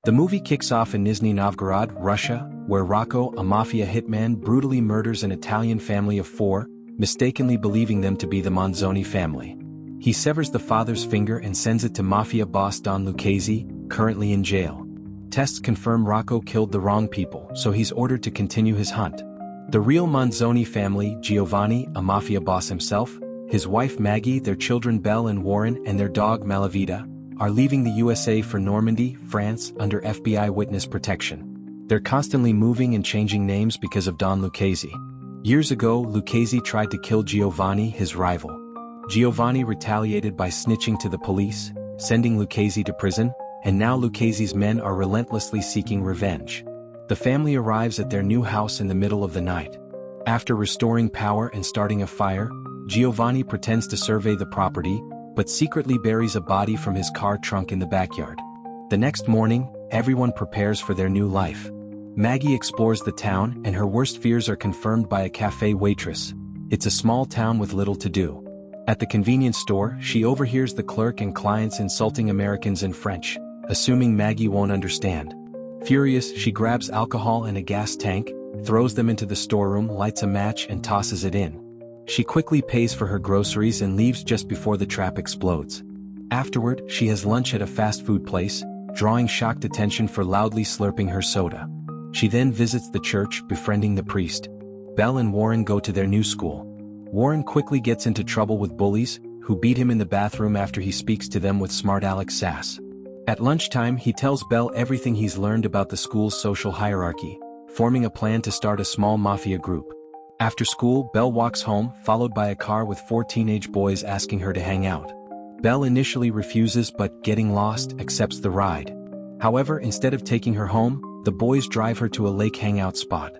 The movie kicks off in Nizhny Novgorod, Russia, where Rocco, a mafia hitman, brutally murders an Italian family of 4, mistakenly believing them to be the Manzoni family. He severs the father's finger and sends it to mafia boss Don Lucchese, currently in jail. Tests confirm Rocco killed the wrong people, so he's ordered to continue his hunt. The real Manzoni family, Giovanni, a mafia boss himself, his wife Maggie, their children Belle and Warren, and their dog Malavita, are leaving the USA for Normandy, France, under FBI witness protection. They're constantly moving and changing names because of Don Lucchese. Years ago, Lucchese tried to kill Giovanni, his rival. Giovanni retaliated by snitching to the police, sending Lucchese to prison, and now Lucchese's men are relentlessly seeking revenge. The family arrives at their new house in the middle of the night. After restoring power and starting a fire, Giovanni pretends to survey the property, but secretly buries a body from his car trunk in the backyard. The next morning, everyone prepares for their new life. Maggie explores the town and her worst fears are confirmed by a cafe waitress. It's a small town with little to do. At the convenience store, she overhears the clerk and clients insulting Americans in French, assuming Maggie won't understand. Furious, she grabs alcohol and a gas tank, throws them into the storeroom, lights a match and tosses it in. She quickly pays for her groceries and leaves just before the trap explodes. Afterward, she has lunch at a fast food place, drawing shocked attention for loudly slurping her soda. She then visits the church, befriending the priest. Belle and Warren go to their new school. Warren quickly gets into trouble with bullies, who beat him in the bathroom after he speaks to them with smart aleck sass. At lunchtime, he tells Belle everything he's learned about the school's social hierarchy, forming a plan to start a small mafia group. After school, Belle walks home, followed by a car with 4 teenage boys asking her to hang out. Belle initially refuses but, getting lost, accepts the ride. However, instead of taking her home, the boys drive her to a lake hangout spot.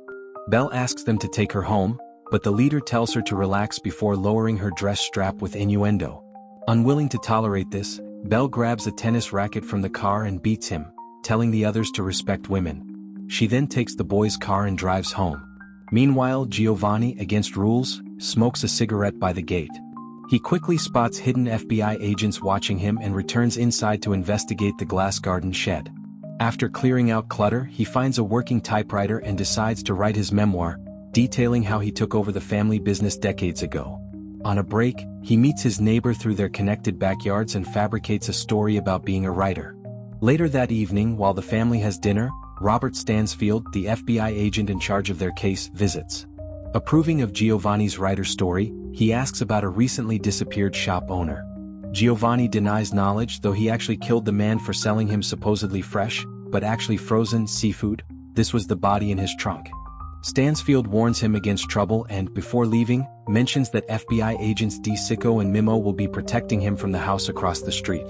Belle asks them to take her home, but the leader tells her to relax before lowering her dress strap with innuendo. Unwilling to tolerate this, Belle grabs a tennis racket from the car and beats him, telling the others to respect women. She then takes the boys' car and drives home. Meanwhile, Giovanni, against rules, smokes a cigarette by the gate. He quickly spots hidden FBI agents watching him and returns inside to investigate the glass garden shed. After clearing out clutter, he finds a working typewriter and decides to write his memoir, detailing how he took over the family business decades ago. On a break, he meets his neighbor through their connected backyards and fabricates a story about being a writer. Later that evening, while the family has dinner, Robert Stansfield, the FBI agent in charge of their case, visits. Approving of Giovanni's writer story, he asks about a recently disappeared shop owner. Giovanni denies knowledge, though he actually killed the man for selling him supposedly fresh, but actually frozen, seafood. This was the body in his trunk. Stansfield warns him against trouble and, before leaving, mentions that FBI agents Di Sicco and Mimo will be protecting him from the house across the street.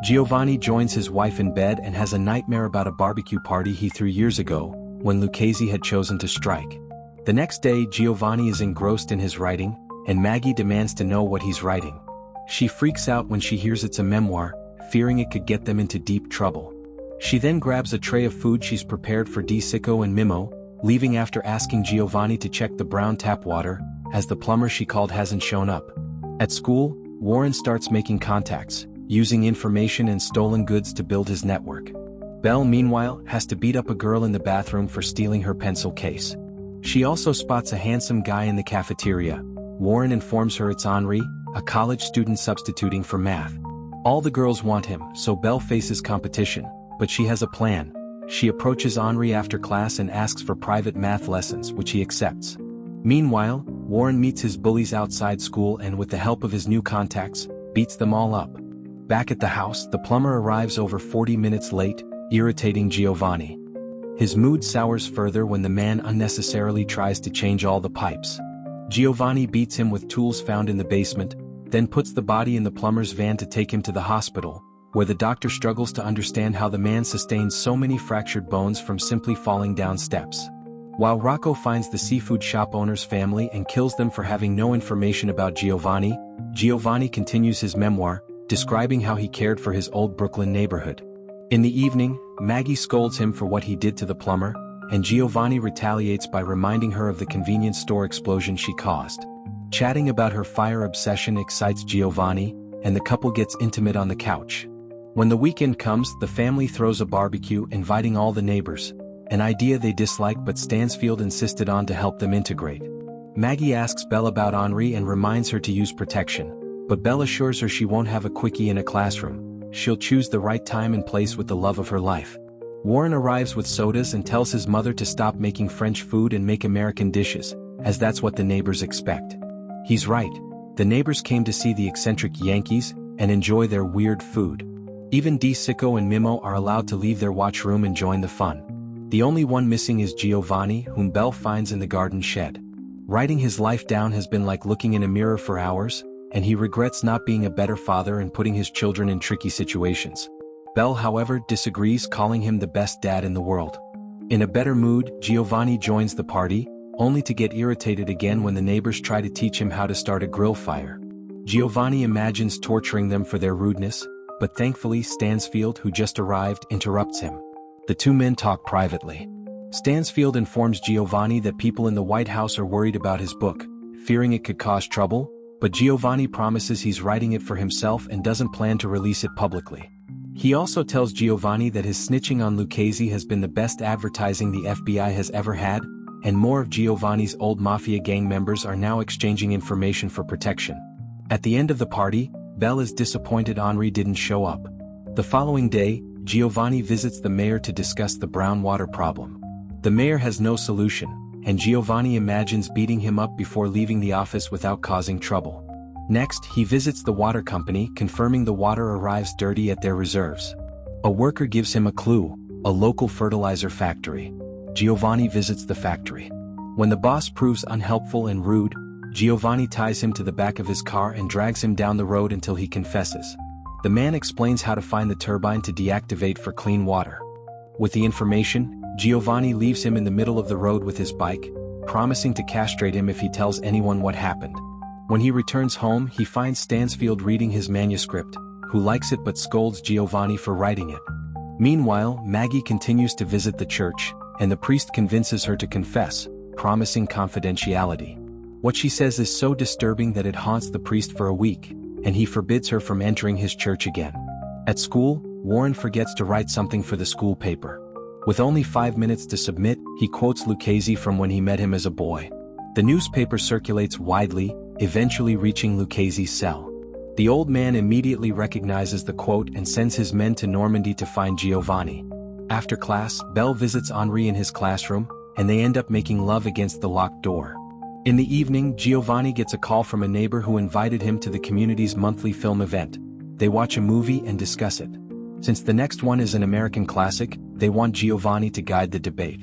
Giovanni joins his wife in bed and has a nightmare about a barbecue party he threw years ago, when Lucchese had chosen to strike. The next day, Giovanni is engrossed in his writing, and Maggie demands to know what he's writing. She freaks out when she hears it's a memoir, fearing it could get them into deep trouble. She then grabs a tray of food she's prepared for Di Sicco and Mimo, leaving after asking Giovanni to check the brown tap water, as the plumber she called hasn't shown up. At school, Warren starts making contacts, using information and stolen goods to build his network. Belle, meanwhile, has to beat up a girl in the bathroom for stealing her pencil case. She also spots a handsome guy in the cafeteria. Warren informs her it's Henri, a college student substituting for math. All the girls want him, so Belle faces competition, but she has a plan. She approaches Henri after class and asks for private math lessons, which he accepts. Meanwhile, Warren meets his bullies outside school and, with the help of his new contacts, beats them all up. Back at the house, the plumber arrives over 40 minutes late, irritating Giovanni. His mood sours further when the man unnecessarily tries to change all the pipes. Giovanni beats him with tools found in the basement, then puts the body in the plumber's van to take him to the hospital, where the doctor struggles to understand how the man sustained so many fractured bones from simply falling down steps. While Rocco finds the seafood shop owner's family and kills them for having no information about Giovanni, Giovanni continues his memoir, describing how he cared for his old Brooklyn neighborhood. In the evening, Maggie scolds him for what he did to the plumber, and Giovanni retaliates by reminding her of the convenience store explosion she caused. Chatting about her fire obsession excites Giovanni, and the couple gets intimate on the couch. When the weekend comes, the family throws a barbecue, inviting all the neighbors, an idea they dislike but Stansfield insisted on to help them integrate. Maggie asks Belle about Henri and reminds her to use protection, but Belle assures her she won't have a quickie in a classroom. She'll choose the right time and place with the love of her life. Warren arrives with sodas and tells his mother to stop making French food and make American dishes, as that's what the neighbors expect. He's right. The neighbors came to see the eccentric Yankees and enjoy their weird food. Even Di Sicco and Mimo are allowed to leave their watch room and join the fun. The only one missing is Giovanni, whom Belle finds in the garden shed. Writing his life down has been like looking in a mirror for hours, and he regrets not being a better father and putting his children in tricky situations. Belle, however, disagrees, calling him the best dad in the world. In a better mood, Giovanni joins the party, only to get irritated again when the neighbors try to teach him how to start a grill fire. Giovanni imagines torturing them for their rudeness, but thankfully Stansfield, who just arrived, interrupts him. The two men talk privately. Stansfield informs Giovanni that people in the White House are worried about his book, fearing it could cause trouble, but Giovanni promises he's writing it for himself and doesn't plan to release it publicly. He also tells Giovanni that his snitching on Lucchese has been the best advertising the FBI has ever had, and more of Giovanni's old Mafia gang members are now exchanging information for protection. At the end of the party, Belle is disappointed Henri didn't show up. The following day, Giovanni visits the mayor to discuss the brown water problem. The mayor has no solution, and Giovanni imagines beating him up before leaving the office without causing trouble. Next, he visits the water company, confirming the water arrives dirty at their reserves. A worker gives him a clue, a local fertilizer factory. Giovanni visits the factory. When the boss proves unhelpful and rude, Giovanni ties him to the back of his car and drags him down the road until he confesses. The man explains how to find the turbine to deactivate for clean water. With the information, Giovanni leaves him in the middle of the road with his bike, promising to castrate him if he tells anyone what happened. When he returns home, he finds Stansfield reading his manuscript, who likes it but scolds Giovanni for writing it. Meanwhile, Maggie continues to visit the church, and the priest convinces her to confess, promising confidentiality. What she says is so disturbing that it haunts the priest for a week, and he forbids her from entering his church again. At school, Warren forgets to write something for the school paper. With only 5 minutes to submit, he quotes Lucchese from when he met him as a boy. The newspaper circulates widely, eventually reaching Lucchese's cell. The old man immediately recognizes the quote and sends his men to Normandy to find Giovanni. After class, Belle visits Henri in his classroom, and they end up making love against the locked door. In the evening, Giovanni gets a call from a neighbor who invited him to the community's monthly film event. They watch a movie and discuss it. Since the next one is an American classic, they want Giovanni to guide the debate.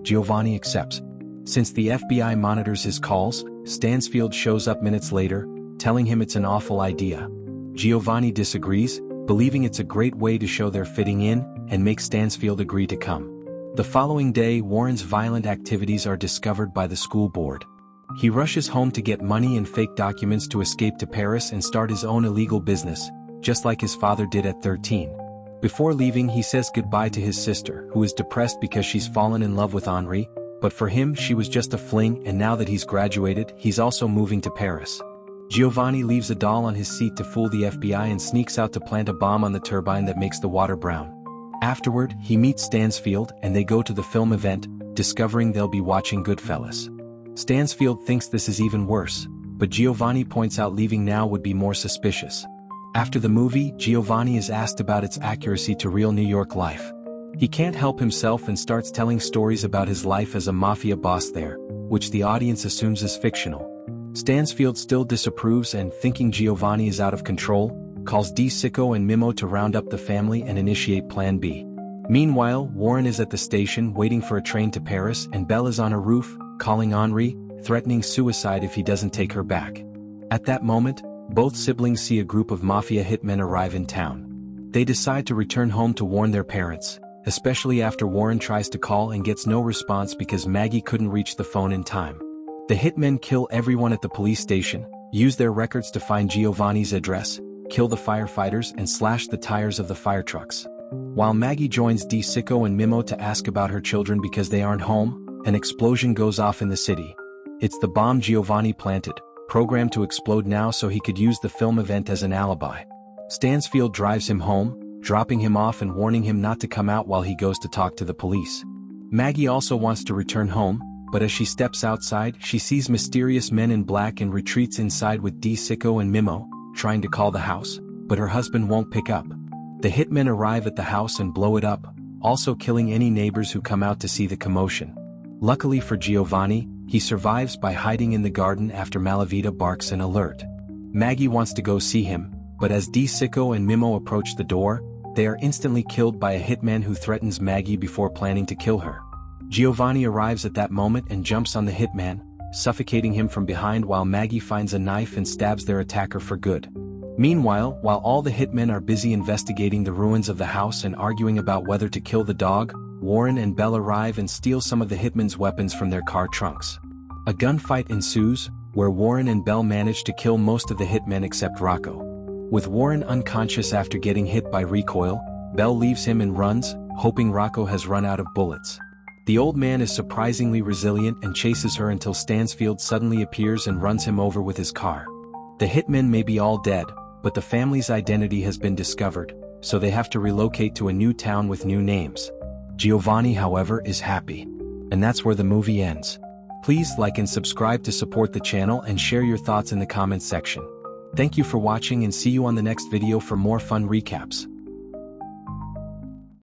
Giovanni accepts. Since the FBI monitors his calls, Stansfield shows up minutes later, telling him it's an awful idea. Giovanni disagrees, believing it's a great way to show they're fitting in, and makes Stansfield agree to come. The following day, Warren's violent activities are discovered by the school board. He rushes home to get money and fake documents to escape to Paris and start his own illegal business, just like his father did at 13. Before leaving, he says goodbye to his sister, who is depressed because she's fallen in love with Henri, but for him she was just a fling, and now that he's graduated, he's also moving to Paris. Giovanni leaves a doll on his seat to fool the FBI and sneaks out to plant a bomb on the turbine that makes the water brown. Afterward, he meets Stansfield and they go to the film event, discovering they'll be watching Goodfellas. Stansfield thinks this is even worse, but Giovanni points out leaving now would be more suspicious. After the movie, Giovanni is asked about its accuracy to real New York life. He can't help himself and starts telling stories about his life as a mafia boss there, which the audience assumes is fictional. Stansfield still disapproves and, thinking Giovanni is out of control, calls Di Sicco and Mimo to round up the family and initiate Plan B. Meanwhile, Warren is at the station waiting for a train to Paris, and Belle is on a roof, calling Henri, threatening suicide if he doesn't take her back. At that moment, both siblings see a group of mafia hitmen arrive in town. They decide to return home to warn their parents, especially after Warren tries to call and gets no response because Maggie couldn't reach the phone in time. The hitmen kill everyone at the police station, use their records to find Giovanni's address, kill the firefighters and slash the tires of the fire trucks. While Maggie joins Di Sicco and Mimo to ask about her children because they aren't home, an explosion goes off in the city. It's the bomb Giovanni planted, programmed to explode now so he could use the film event as an alibi. Stansfield drives him home, dropping him off and warning him not to come out while he goes to talk to the police. Maggie also wants to return home, but as she steps outside, she sees mysterious men in black and retreats inside with Sicko and Mimo, trying to call the house, but her husband won't pick up. The hitmen arrive at the house and blow it up, also killing any neighbors who come out to see the commotion. Luckily for Giovanni, he survives by hiding in the garden after Malavita barks an alert. Maggie wants to go see him, but as Sicko and Mimo approach the door, they are instantly killed by a hitman who threatens Maggie before planning to kill her. Giovanni arrives at that moment and jumps on the hitman, suffocating him from behind while Maggie finds a knife and stabs their attacker for good. Meanwhile, while all the hitmen are busy investigating the ruins of the house and arguing about whether to kill the dog, Warren and Belle arrive and steal some of the hitmen's weapons from their car trunks. A gunfight ensues, where Warren and Belle manage to kill most of the hitmen except Rocco. With Warren unconscious after getting hit by recoil, Belle leaves him and runs, hoping Rocco has run out of bullets. The old man is surprisingly resilient and chases her until Stansfield suddenly appears and runs him over with his car. The hitmen may be all dead, but the family's identity has been discovered, so they have to relocate to a new town with new names. Giovanni, however, is happy. And that's where the movie ends. Please like and subscribe to support the channel and share your thoughts in the comments section. Thank you for watching and see you on the next video for more fun recaps.